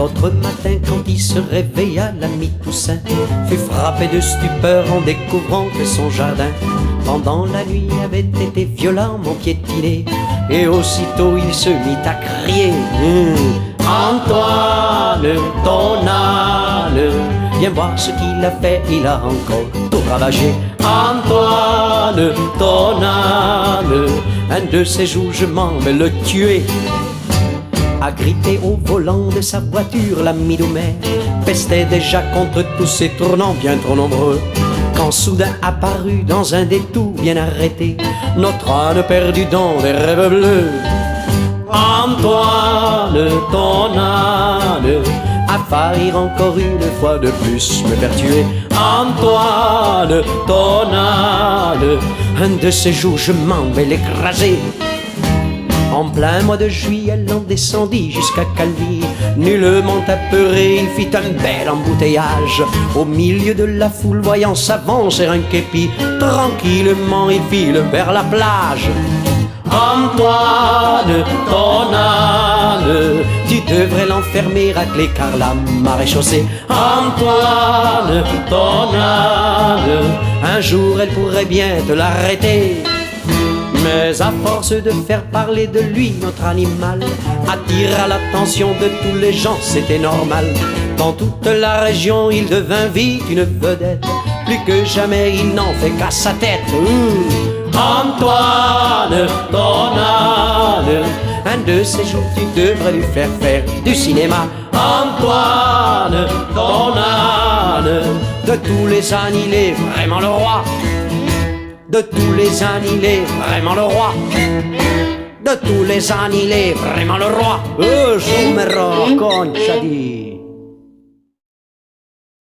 autre matin, quand il se réveilla, l'ami Toussaint fut frappé de stupeur en découvrant que son jardin, pendant la nuit, avait été violemment piétiné. Et aussitôt il se mit à crier Antoine, ton âne, viens voir ce qu'il a fait, il a encore tout ravagé. Antoine, ton âne, un de ces jours je m'en vais le tuer. Agrippé au volant de sa voiture, l'ami Doumer pestait déjà contre tous ces tournants bien trop nombreux, quand soudain apparut dans un détour bien arrêté notre âne perdu dans des rêves bleus. Antoine, ton âne, a failli encore une fois de plus me faire tuer. Antoine, ton âne, un de ces jours je m'en vais l'écraser. En plein mois de juillet, l'on descendit jusqu'à Calvi. Nullement apeuré, il fit un bel embouteillage. Au milieu de la foule, voyant s'avancer un képi, tranquillement il file vers la plage. Antoine, ton âne, tu devrais l'enfermer à clé car la maréchaussée. Antoine, ton âne, un jour elle pourrait bien te l'arrêter. Mais à force de faire parler de lui, notre animal attira l'attention de tous les gens, c'était normal. Dans toute la région, il devint vite une vedette. Plus que jamais, il n'en fait qu'à sa tête. Antoine, ton âne, un de ces jours, tu devrais lui faire du cinéma. Antoine, ton âne, de tous les ânes, il est vraiment le roi. De tous les ânes, il est vraiment le roi. De tous les ânes, il est vraiment le roi. Concha di.